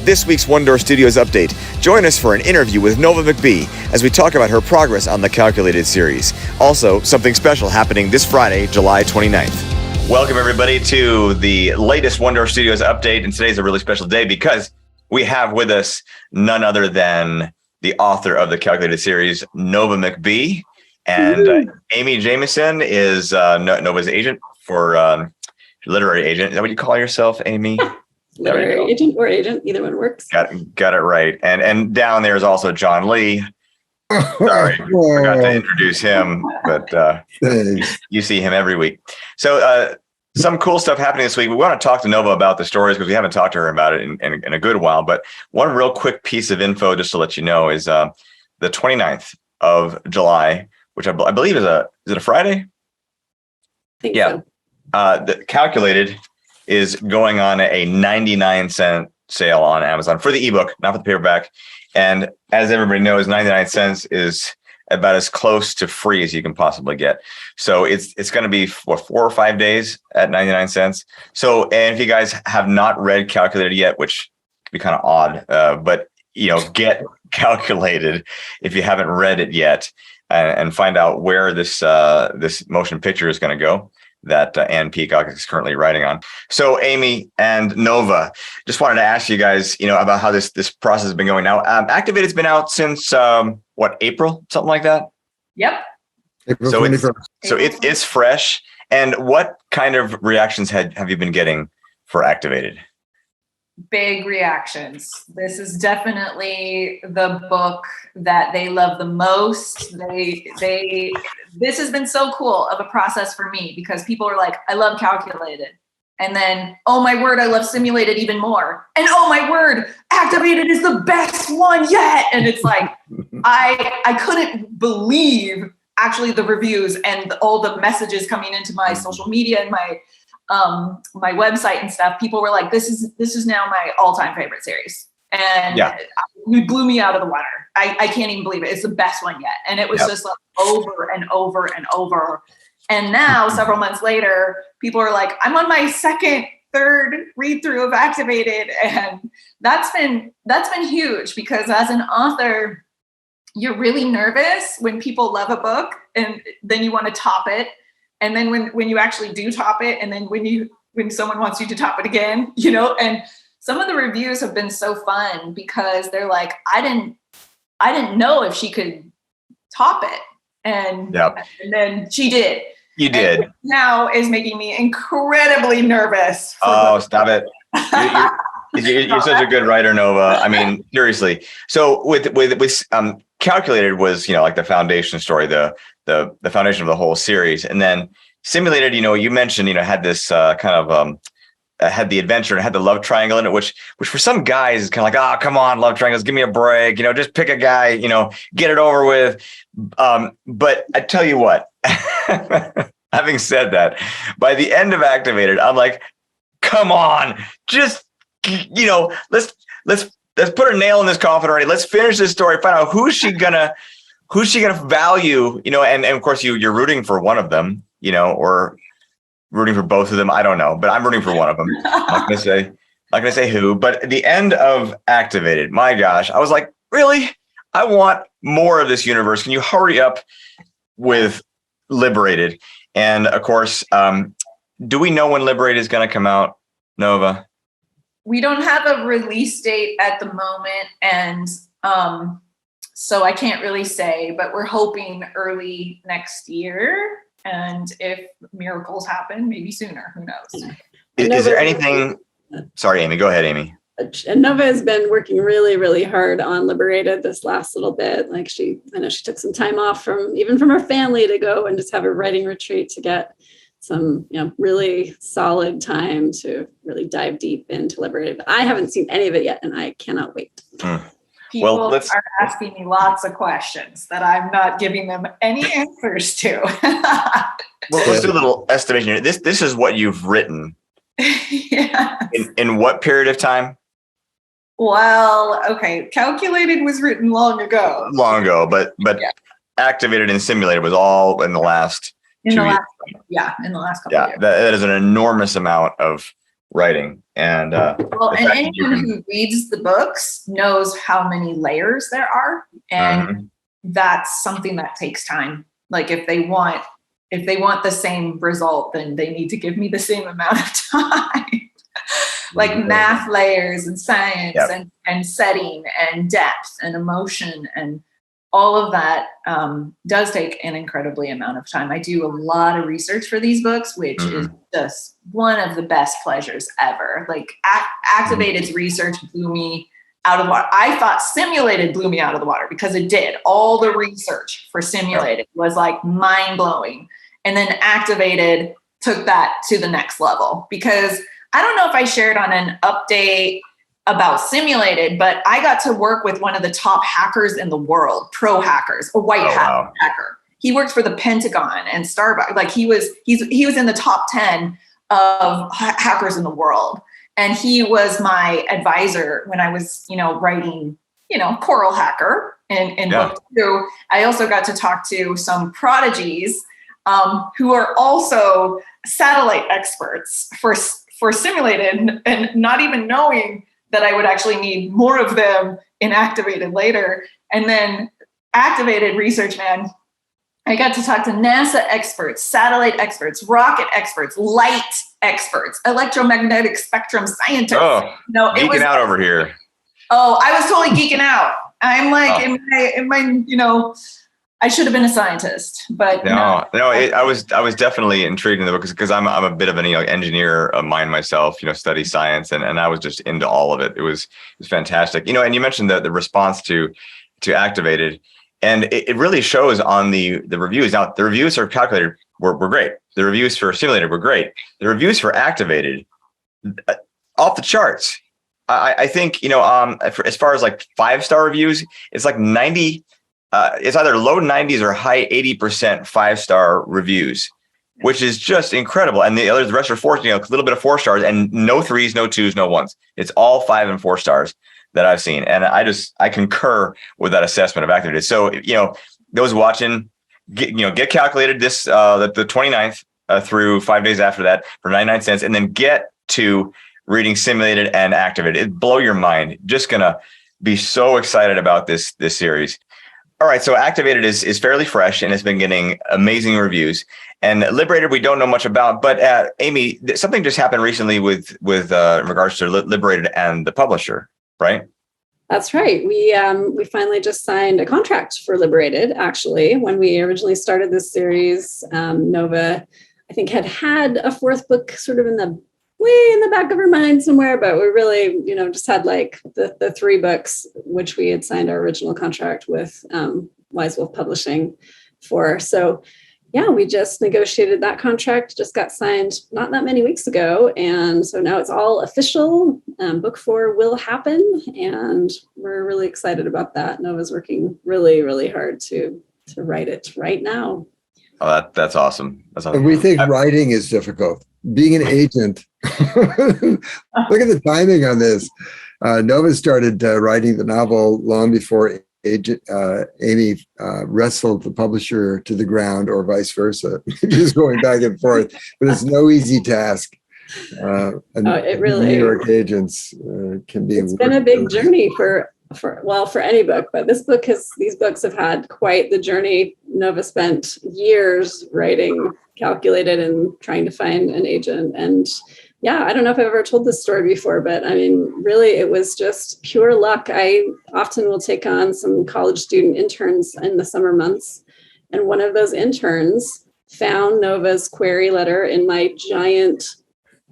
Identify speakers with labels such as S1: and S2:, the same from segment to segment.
S1: this week's One Door Studios update. Join us for an interview with Nova McBee as we talk about her progress on the Calculated series. Also, something special happening this Friday, July 29th. Welcome, everybody, to the latest One Door Studios update. And today's a really special day because we have with us none other than the author of the Calculated series, Nova McBee. And Amy Jameson is Nova's agent for literary agent. Is that what you call yourself, Amy?
S2: Literary agent or agent, either one works.
S1: Got it right. And down there is also John Lee. Sorry, forgot to introduce him, but you see him every week. So some cool stuff happening this week. We want to talk to Nova about the stories because we haven't talked to her about it in a good while. But one real quick piece of info, just to let you know, is the 29th of July, which I believe is it a Friday?
S2: I think so.
S1: The Calculated is going on a 99-cent sale on Amazon for the ebook, not for the paperback. And as everybody knows, 99 cents is about as close to free as you can possibly get. So it's going to be 4 or 5 days at 99 cents. So, and if you guys have not read Calculated yet, which could be kind of odd, but get Calculated if you haven't read it yet, and find out where this motion picture is going to go that Ann Peacock is currently writing on. So Amy and Nova, just wanted to ask you guys, about how this process has been going. Now, Activated's been out since April, something like that.
S3: Yep.
S1: April 21st. So it's fresh. And what kind of reactions have you been getting for Activated?
S3: Big reactions. This is definitely the book that they love the most. This has been so cool of a process for me because people are like, I love Calculated. And then, oh my word, I love Simulated even more. And oh my word, Activated is the best one yet. And it's like, I couldn't believe actually the reviews and all the messages coming into my social media and my website and stuff. People were like, this is now my all-time favorite series. And it blew me out of the water. I can't even believe it. It's the best one yet. And it was just like over and over and over. And now several months later, people are like, I'm on my third read through of Activated. And that's been huge because as an author, you're really nervous when people love a book and then you want to top it. And then when you actually do top it, and then when someone wants you to top it again, and some of the reviews have been so fun because they're like, I didn't know if she could top it. And then she did.
S1: You did.
S3: And now is making me incredibly nervous.
S1: Stop it. You're such a good writer, Nova. I mean, seriously. So with Calculated was, like the foundation story, the foundation of the whole series. And then Simulated, you mentioned, had this had the adventure and had the love triangle in it, which for some guys is kind of like, come on, love triangles, give me a break, just pick a guy, get it over with. But I tell you what, having said that, by the end of Activated, I'm like, come on, just, let's put a nail in this coffin already. Let's finish this story. Find out who's she gonna value, and of course you're rooting for one of them, or rooting for both of them. I don't know, but I'm rooting for one of them. I'm not gonna say who, but at the end of Activated, my gosh, I was like, really? I want more of this universe. Can you hurry up with Liberated? And of course, do we know when Liberated is gonna come out, Nova?
S3: We don't have a release date at the moment, and so I can't really say, but we're hoping early next year. And if miracles happen, maybe sooner. Who knows?
S1: Is there anything? Sorry, Amy. Go ahead, Amy.
S2: And Nova has been working really, really hard on Liberated this last little bit. Like I know she took some time off from her family to go and just have a writing retreat to get some, really solid time to really dive deep into Liberated. But I haven't seen any of it yet, and I cannot wait.
S3: People are asking me lots of questions that I'm not giving them any answers to.
S1: Well, let's do a little estimation here. This is what you've written. In what period of time?
S3: Well, okay. Calculated was written long ago.
S1: But Activated and Simulated was all in the last 2 years.
S3: In the last couple of years.
S1: That is an enormous amount of writing. And
S3: Well,
S1: the
S3: and
S1: fact that you
S3: anyone
S1: can-
S3: who reads the books knows how many layers there are, and
S1: Mhm.
S3: that's something that takes time. Like if they want the same result, then they need to give me the same amount of time. Like math layers and science
S1: Yep.
S3: and setting and depth and emotion and all of that does take an incredibly amount of time. I do a lot of research for these books, which is just one of the best pleasures ever. Like Activated's research blew me out of the water. I thought Simulated blew me out of the water because it did. All the research for Simulated was like mind blowing. And then Activated took that to the next level, because I don't know if I shared on an update about Simulated, but I got to work with one of the top hackers in the world, pro hackers, a white hat hacker. He worked for the Pentagon and Starbucks. Like he was in the top 10 of hackers in the world. And he was my advisor when I was, writing, Coral Hacker in book 2. I also got to talk to some prodigies who are also satellite experts for Simulated, and not even knowing that I would actually need more of them in Activated later. And then Activated research, man, I got to talk to NASA experts, satellite experts, rocket experts, light experts, electromagnetic spectrum scientists.
S1: Oh, geeking out over here.
S3: Oh, I was totally geeking out. I'm like, in my, I should have been a scientist, but
S1: I was definitely intrigued in the book because I'm a bit of an engineer of mind myself, study science, and I was just into all of it. It was fantastic, and you mentioned the response to Activated, and it really shows on the reviews. Now the reviews are calculated were great. The reviews for Simulated were great. The reviews for Activated, off the charts. I think as far as like 5-star reviews, it's like 90. It's either low 90s or high 80% 5-star reviews, which is just incredible. And the rest are 4, a little bit of 4 stars, and no 3s, no 2s, no 1s. It's all 5 and 4 stars that I've seen. And I concur with that assessment of Activated. So, those watching, get calculated this, the 29th through 5 days after that for 99 cents, and then get to reading Simulated and Activated. It blow your mind. Just gonna be so excited about this series. All right, so Activated is fairly fresh and it's been getting amazing reviews. And Liberated, we don't know much about, but Amy, something just happened recently with in regards to Liberated and the publisher, right?
S2: That's right. We finally just signed a contract for Liberated. Actually, when we originally started this series, Nova, I think, had a 4th book sort of way in the back of her mind somewhere, but we really, just had like the 3 books, which we had signed our original contract with Wise Wolf Publishing for. So yeah, we just negotiated that contract, just got signed not that many weeks ago. And so now it's all official. Book 4 will happen. And we're really excited about that. Nova's working really, really hard to write it right now.
S1: Oh, that's awesome. That's awesome.
S4: And we think writing is difficult. Being an agent, look at the timing on this. Nova started writing the novel long before Amy wrestled the publisher to the ground, or vice versa, just going back and forth. But it's no easy task.
S2: It really,
S4: New York agents can be.
S2: It's been a big journey for any book, but these books have had quite the journey. Nova spent years writing Calculated and trying to find an agent. And yeah, I don't know if I've ever told this story before, but I mean, really, it was just pure luck. I often will take on some college student interns in the summer months. And one of those interns found Nova's query letter in my giant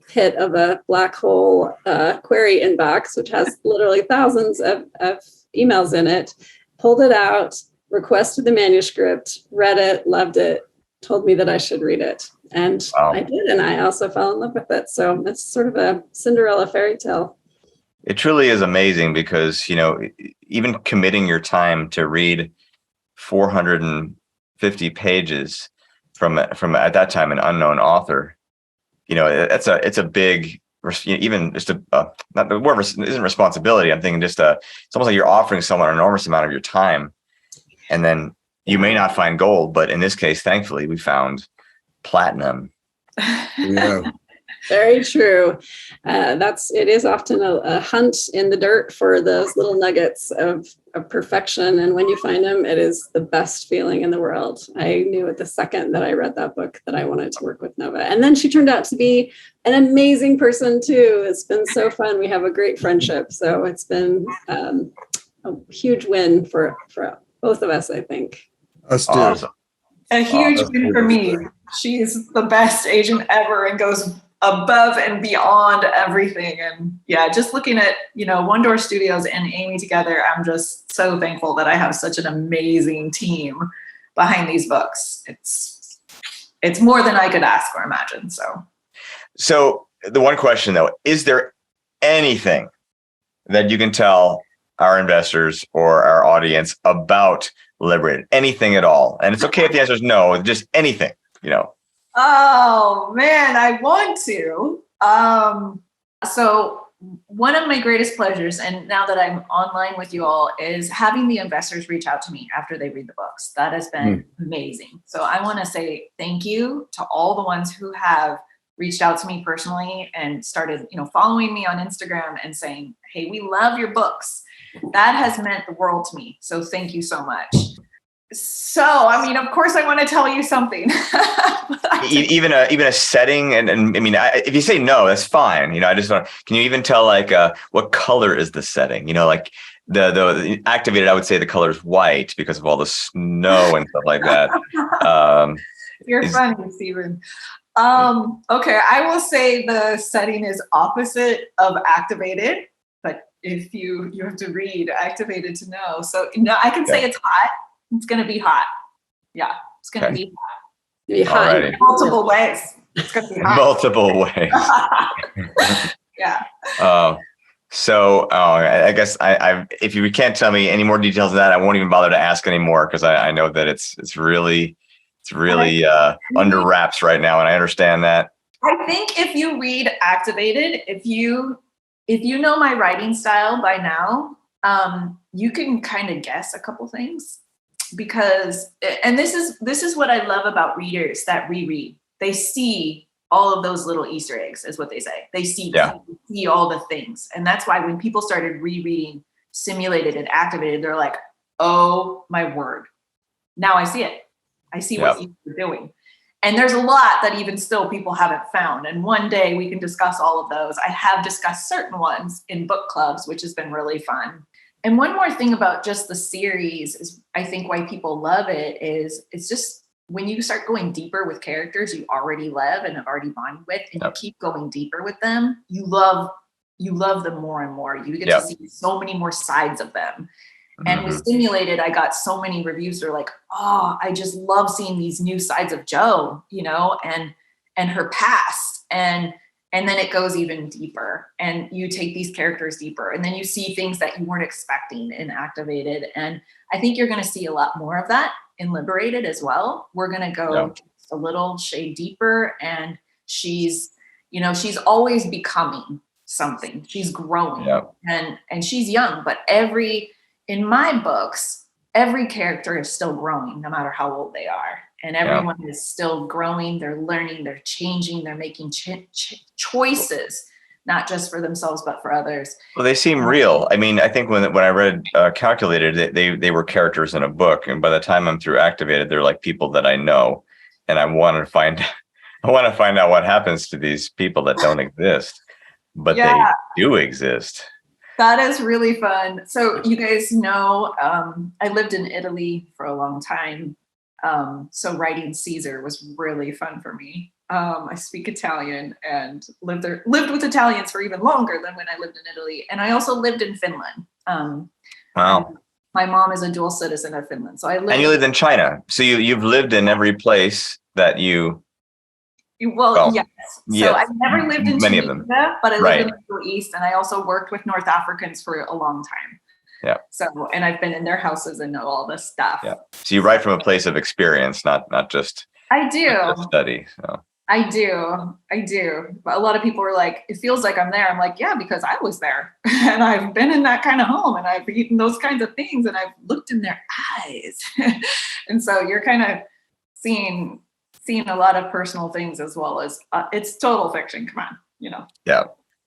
S2: pit of a black hole query inbox, which has literally thousands of emails in it, pulled it out, requested the manuscript, read it, loved it, told me that I should read it. And I did, and I also fell in love with it. So it's sort of a Cinderella fairy tale.
S1: It truly is amazing because, even committing your time to read 450 pages from at that time an unknown author, it's a big, even just not the word isn't responsibility. I'm thinking just it's almost like you're offering someone an enormous amount of your time, and then you may not find gold, but in this case, thankfully, we found platinum.
S4: Yeah.
S2: Very true. It is often a hunt in the dirt for those little nuggets of perfection. And when you find them, it is the best feeling in the world. I knew at the second that I read that book that I wanted to work with Nova. And then she turned out to be an amazing person too. It's been so fun. We have a great friendship. So it's been a huge win for both of us, I think.
S4: Us too.
S1: Awesome.
S3: A huge win for me. She's the best agent ever and goes above and beyond everything. And yeah, just looking at, One Door Studios and Amy together, I'm just so thankful that I have such an amazing team behind these books. It's more than I could ask or imagine.
S1: So the one question though, is there anything that you can tell our investors or our audience about Liberated? Anything at all? And it's okay if the answer is no, just anything,
S3: Oh man, I want to. So one of my greatest pleasures, and now that I'm online with you all, is having the investors reach out to me after they read the books. That has been amazing. So I want to say thank you to all the ones who have reached out to me personally and started, following me on Instagram and saying, hey, we love your books. That has meant the world to me. So thank you so much. So, of course I want to tell you something.
S1: even a setting. And I mean, if you say no, that's fine. I just want, can you even tell what color is the setting? Like the Activated, I would say the color is white because of all the snow and stuff like that.
S3: You're funny, Stephen. Okay. I will say the setting is opposite of Activated, but if you have to read Activated to know. So I can say it's hot. It's going to be hot. Yeah, it's going to be hot.
S2: Be hot
S1: in
S3: multiple ways. It's going to be hot.
S1: Multiple ways.
S3: Yeah.
S1: I guess if you can't tell me any more details of that, I won't even bother to ask anymore because I know that it's really under wraps right now, and I understand that.
S3: I think if you read Activated, if you know my writing style by now, you can kind of guess a couple things. Because, and this is what I love about readers that reread. They see all of those little Easter eggs, is what they say. They see all the things. And that's why when people started rereading Simulated and Activated, they're like, oh my word. Now I see it. I see what you're doing. And there's a lot that even still people haven't found. And one day we can discuss all of those. I have discussed certain ones in book clubs, which has been really fun. And one more thing about just the series is I think why people love it is it's just when you start going deeper with characters you already love and have already bonded with, and you keep going deeper with them, you love them more and more. You get to see so many more sides of them. And with Simulated, I got so many reviews that are like, oh, I just love seeing these new sides of Jo, and her past. And then it goes even deeper, and you take these characters deeper, and then you see things that you weren't expecting in Activated. And I think you're going to see a lot more of that in Liberated as well. We're going to go a little shade deeper, and she's always becoming something. She's growing, and she's young, but in my books, every character is still growing no matter how old they are. And everyone is still growing. They're learning, they're changing, they're making choices, not just for themselves, but for others.
S1: Well, they seem real. I mean, I think when I read Calculated, they were characters in a book. And by the time I'm through Activated, they're like people that I know. And I want to find out what happens to these people that don't exist, but they do exist.
S3: That is really fun. So you guys know, I lived in Italy for a long time. So writing Caesar was really fun for me. I speak Italian and lived with Italians for even longer than when I lived in Italy. And I also lived in Finland.
S1: Wow.
S3: My mom is a dual citizen of Finland. So
S1: and you lived in China. So you've lived in every place that you.
S3: Yes. So I've never lived in
S1: many
S3: Tunisia,
S1: of them.
S3: but I lived in the Middle East, and I also worked with North Africans for a long time.
S1: Yeah.
S3: So, and I've been in their houses and know all this stuff.
S1: Yeah. So you write from a place of experience, not just.
S3: I do.
S1: Not just study. So.
S3: I do. But a lot of people are like, it feels like I'm there. I'm like, yeah, because I was there and I've been in that kind of home and I've eaten those kinds of things and I've looked in their eyes. And so you're kind of seeing seen a lot of personal things as well as it's total fiction. Come on, you know.
S1: Yeah.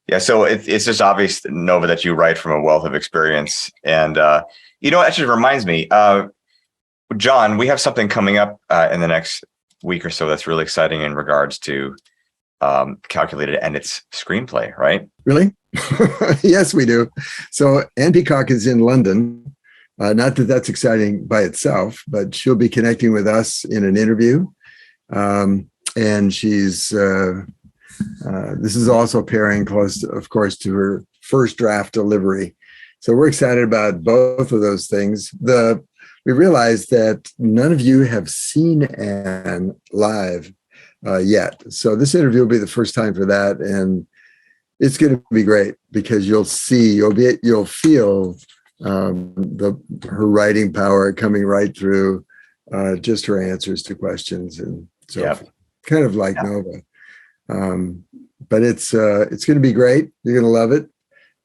S1: Yeah. So it's just obvious, Nova, that you write from a wealth of experience. And, you know, it actually reminds me, John, we have something coming up in the next week or so that's really exciting in regards to Calculated and its screenplay, right?
S4: Really? Yes, we do. So Anne Peacock is in London. Not that that's exciting by itself, but she'll be connecting with us in an interview. And she's, this is also pairing close, of course, to her first draft delivery. So we're excited about both of those things. We realized that none of you have seen Anne live yet. So this interview will be the first time for that. And it's going to be great because you'll feel her writing power coming right through just her answers to questions. And so kind of like Nova. But it's going to be great. You're going to love it.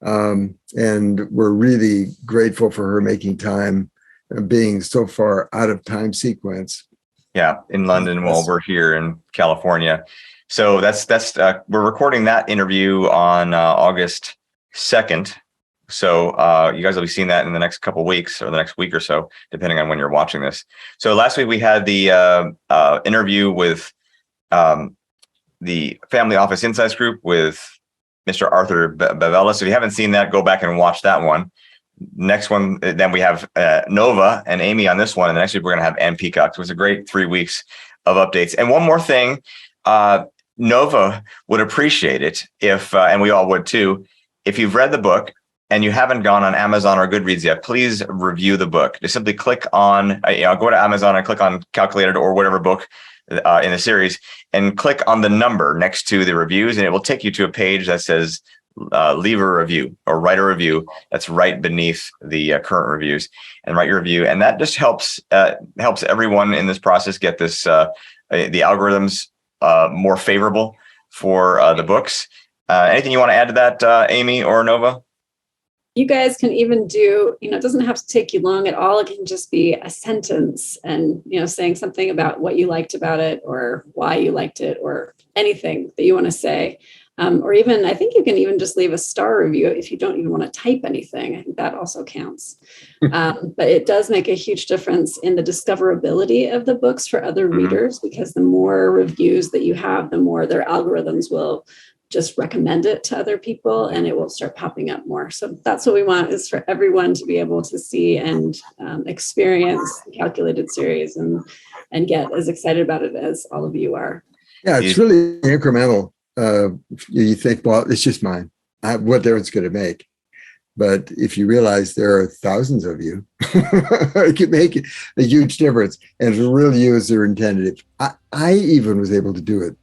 S4: And we're really grateful for her making time, being so far out of time sequence.
S1: Yeah, in London while we're here in California. So that's we're recording that interview on August 2nd. So you guys will be seeing that in the next couple of weeks or the next week or so, depending on when you're watching this. So last week we had the interview with the Family Office Insights Group with Mr. Arthur Bevella. So if you haven't seen that, go back and watch that one. Next one, then we have Nova and Amy on this one. And next week, we're going to have Anne Peacock. So it was a great 3 weeks of updates. And one more thing, Nova would appreciate it if, and we all would too, if you've read the book and you haven't gone on Amazon or Goodreads yet, please review the book. Just simply click on, go to Amazon and click on Calculated or whatever book in the series and click on the number next to the reviews. And it will take you to a page that says leave a review or write a review. That's right beneath the current reviews, and write your review. And that just helps everyone in this process get this the algorithms more favorable for the books. Anything you want to add to that, Amy or Nova?
S2: You guys can even do, it doesn't have to take you long at all. It can just be a sentence and, saying something about what you liked about it or why you liked it or anything that you want to say. Or even, I think you can even just leave a star review if you don't even want to type anything. I think that also counts. But it does make a huge difference in the discoverability of the books for other readers, because the more reviews that you have, the more their algorithms will just recommend it to other people and it will start popping up more. So that's what we want, is for everyone to be able to see and experience the Calculated series and get as excited about it as all of you are.
S4: Yeah, it's really incremental. You think, well, it's just mine. What difference could it make? But if you realize there are thousands of you, it can make a huge difference. And for real user intended, I even was able to do it.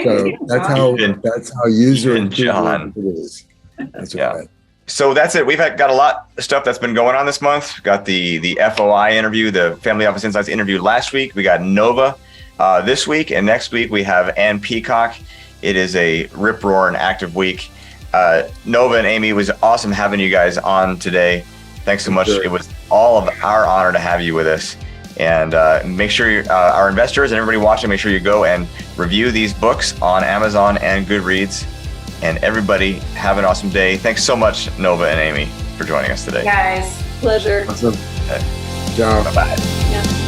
S4: So that's how user intended it is. That's right.
S1: So that's it. We've got a lot of stuff that's been going on this month. We've got the FOI interview, the Family Office Insights interview last week. We got Nova this week, and next week we have Anne Peacock. It is a rip roar and active week. Nova and Amy, it was awesome having you guys on today. Thanks so much. Sure. It was all of our honor to have you with us. And make sure our investors and everybody watching, make sure you go and review these books on Amazon and Goodreads. And everybody have an awesome day. Thanks so much, Nova and Amy, for joining us today.
S3: Guys,
S2: pleasure.
S4: Awesome. Ciao.
S1: Bye-bye.
S2: Yeah.